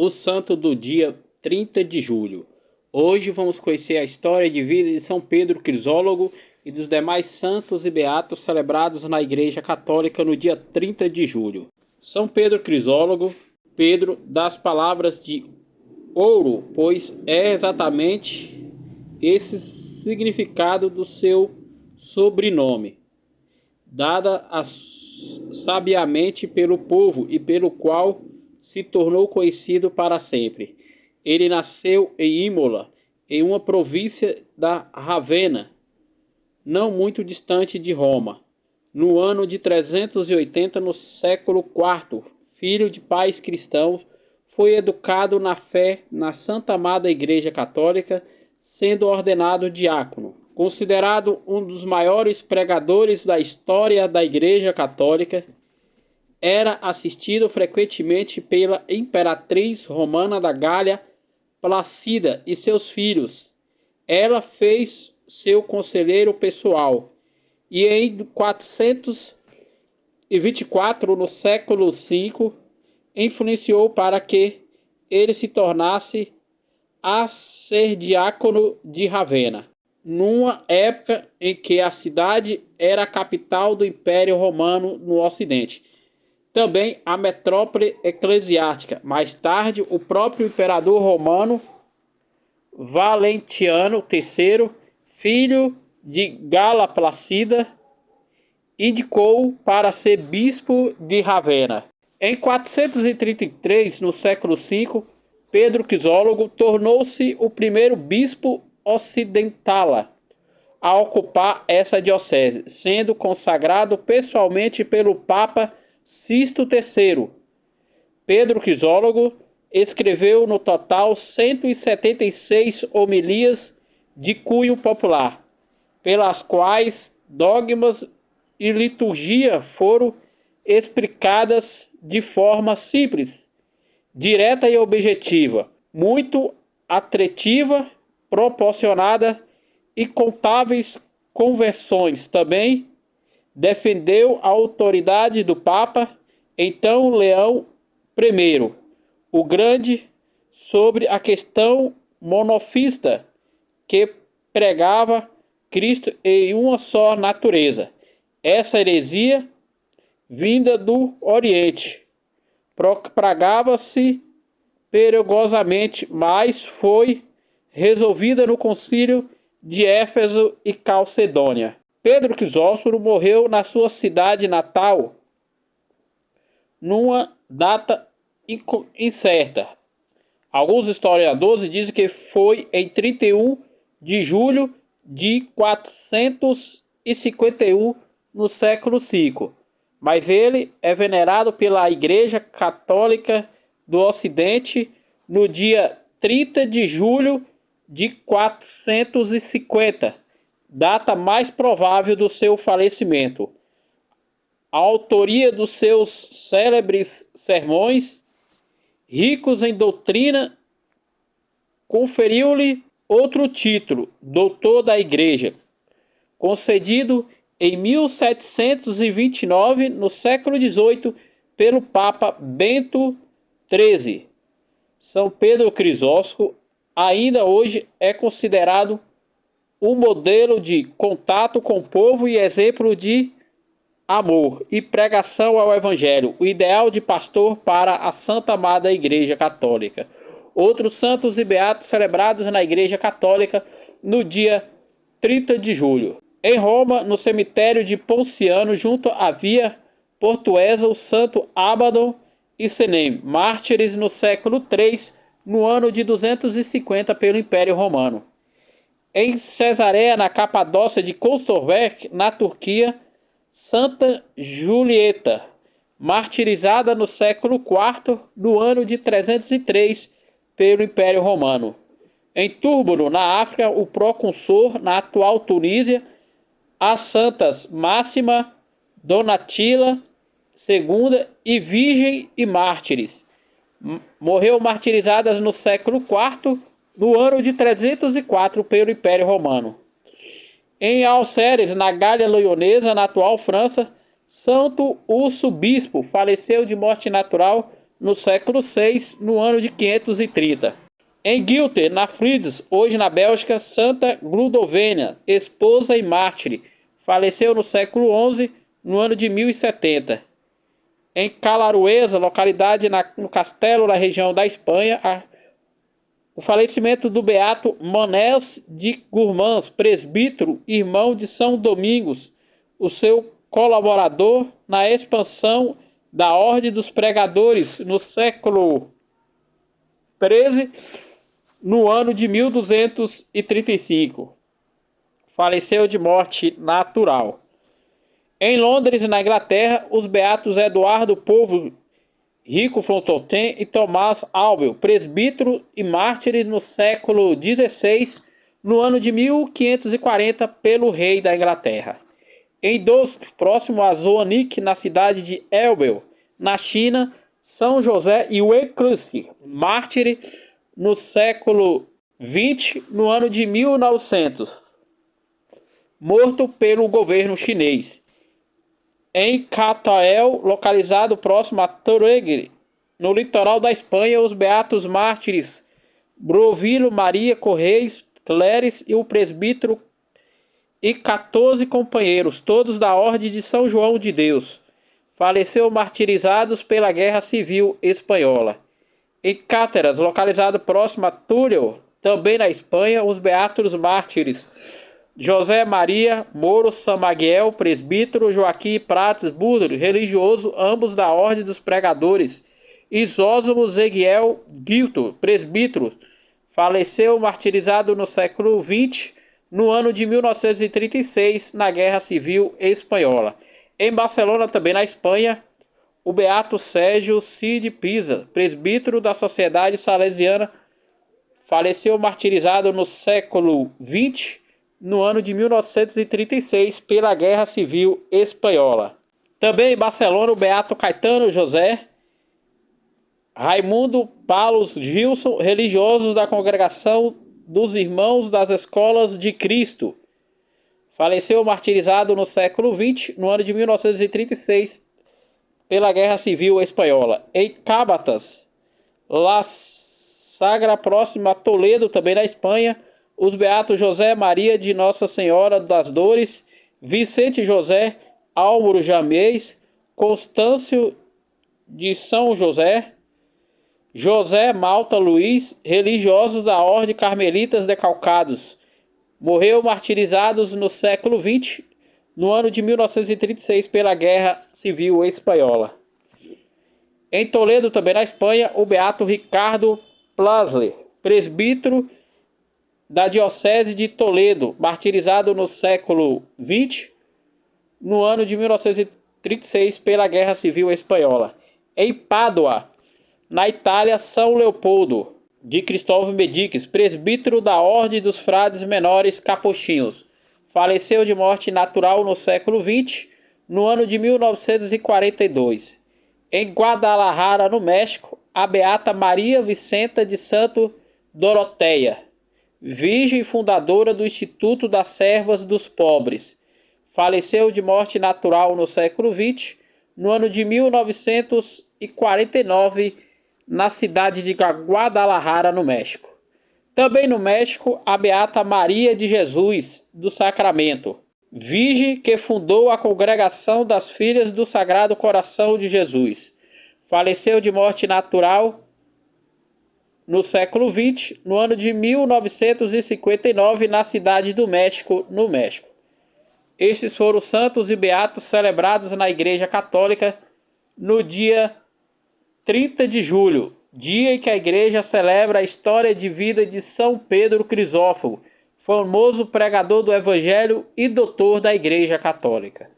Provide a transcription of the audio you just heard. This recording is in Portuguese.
O santo do dia 30 de julho. Hoje vamos conhecer a história de vida de São Pedro Crisólogo e dos demais santos e beatos celebrados na Igreja Católica no dia 30 de julho. São Pedro Crisólogo, Pedro das palavras de ouro, pois é exatamente esse significado do seu sobrenome, dada sabiamente pelo povo e pelo qual se tornou conhecido para sempre. Ele nasceu em Imola, em uma província da Ravenna, não muito distante de Roma, no ano de 380 no século IV. Filho de pais cristãos, foi educado na fé na Santa Amada Igreja Católica, sendo ordenado diácono. Considerado um dos maiores pregadores da história da Igreja Católica, era assistido frequentemente pela imperatriz romana da Gália, Placida, e seus filhos. Ela fez seu conselheiro pessoal e em 424, no século V, influenciou para que ele se tornasse arcidiácono de Ravenna, numa época em que a cidade era a capital do Império Romano no Ocidente. Também a metrópole eclesiástica. Mais tarde, o próprio imperador romano Valentiano III, filho de Gala Placida, indicou para ser bispo de Ravenna. Em 433, no século V, Pedro Crisólogo tornou-se o primeiro bispo ocidental a ocupar essa diocese, sendo consagrado pessoalmente pelo Papa Sisto III. Pedro Crisólogo escreveu no total 176 homilias de cunho popular, pelas quais dogmas e liturgia foram explicadas de forma simples, direta e objetiva, muito atrativa, proporcionada e contáveis conversões. Também defendeu a autoridade do Papa, então Leão I, o Grande, sobre a questão monofista, que pregava Cristo em uma só natureza. Essa heresia, vinda do Oriente, propagava-se perigosamente, mas foi resolvida no concílio de Éfeso e Calcedônia. Pedro Crisóstomo morreu na sua cidade natal numa data incerta. Alguns historiadores dizem que foi em 31 de julho de 451 no século V, mas ele é venerado pela Igreja Católica do Ocidente no dia 30 de julho de 450, data mais provável do seu falecimento. A autoria dos seus célebres sermões, ricos em doutrina, conferiu-lhe outro título, Doutor da Igreja, concedido em 1729, no século XVIII, pelo Papa Bento XIII. São Pedro Crisóstomo ainda hoje é considerado um modelo de contato com o povo e exemplo de amor e pregação ao Evangelho, o ideal de pastor para a Santa Amada Igreja Católica. Outros santos e beatos celebrados na Igreja Católica no dia 30 de julho. Em Roma, no cemitério de Ponciano, junto à Via Portuesa, o santo Ábado e Senem, mártires no século III, no ano de 250 pelo Império Romano. Em Cesareia, na Capadócia de Kostorvec, na Turquia, Santa Julieta, martirizada no século IV, no ano de 303 pelo Império Romano. Em Túrbulo, na África, o proconsor, na atual Tunísia, as santas Máxima, Donatila II e Virgem e Mártires. Morreu martirizadas no século IV, no ano de 304 pelo Império Romano. Em Alcéres, na Gália Leonesa, na atual França, Santo Urso Bispo faleceu de morte natural no século VI, no ano de 530. Em Gilter, na Frise, hoje na Bélgica, Santa Gludovena, esposa e mártire, faleceu no século XI, no ano de 1070. Em Calaruesa, localidade no Castelo, na região da Espanha, o falecimento do beato Manés de Gurmãs, presbítero, irmão de São Domingos, o seu colaborador na expansão da Ordem dos Pregadores no século XIII, no ano de 1235. Faleceu de morte natural. Em Londres, na Inglaterra, os beatos Eduardo Povo Rico Fontaine e Tomás Albel, presbítero e mártires no século XVI, no ano de 1540, pelo rei da Inglaterra. Em Dosk, próximo a Zwonik, na cidade de Elbel, na China, São José Yuecruci, mártire no século XX, no ano de 1900, morto pelo governo chinês. Em Catael, localizado próximo a Torregre, no litoral da Espanha, os beatos mártires Brovilo Maria Correis Cleres e o presbítero e 14 companheiros, todos da Ordem de São João de Deus, faleceram martirizados pela Guerra Civil Espanhola. Em Cáceres, localizado próximo a Túreo, também na Espanha, os beatos mártires José Maria Moro Samaguel, presbítero, Joaquim Prates Budro, religioso, ambos da Ordem dos Pregadores, e Zósimo Zeguiel Guilto, presbítero, faleceu martirizado no século XX, no ano de 1936, na Guerra Civil Espanhola. Em Barcelona, também na Espanha, o beato Sérgio Cid Pisa, presbítero da Sociedade Salesiana, faleceu martirizado no século XX, no ano de 1936, pela Guerra Civil Espanhola. Também em Barcelona, o beato Caetano José Raimundo Palos Gilson, religiosos da Congregação dos Irmãos das Escolas de Cristo, faleceu martirizado no século XX, no ano de 1936, pela Guerra Civil Espanhola. Em Cabatas, La Sagra, próximo a Toledo, também na Espanha, os beatos José Maria de Nossa Senhora das Dores, Vicente José Álvaro Jamês, Constâncio de São José, José Malta Luiz, religiosos da Ordem Carmelitas Decalcados, morreu martirizados no século XX, no ano de 1936, pela Guerra Civil Espanhola. Em Toledo, também na Espanha, o beato Ricardo Plasler, presbítero da Diocese de Toledo, martirizado no século XX, no ano de 1936, pela Guerra Civil Espanhola. Em Pádua, na Itália, São Leopoldo de Cristóvão Mediques, presbítero da Ordem dos Frades Menores Capuchinhos, faleceu de morte natural no século XX, no ano de 1942. Em Guadalajara, no México, a beata Maria Vicenta de Santo Doroteia, virgem fundadora do Instituto das Servas dos Pobres, faleceu de morte natural no século XX, no ano de 1949, na cidade de Guadalajara, no México. Também no México, a beata Maria de Jesus do Sacramento, virgem que fundou a Congregação das Filhas do Sagrado Coração de Jesus, faleceu de morte natural no século XX, no ano de 1959, na cidade do México, no México. Estes foram os santos e beatos celebrados na Igreja Católica no dia 30 de julho, dia em que a Igreja celebra a história de vida de São Pedro Crisófono, famoso pregador do Evangelho e doutor da Igreja Católica.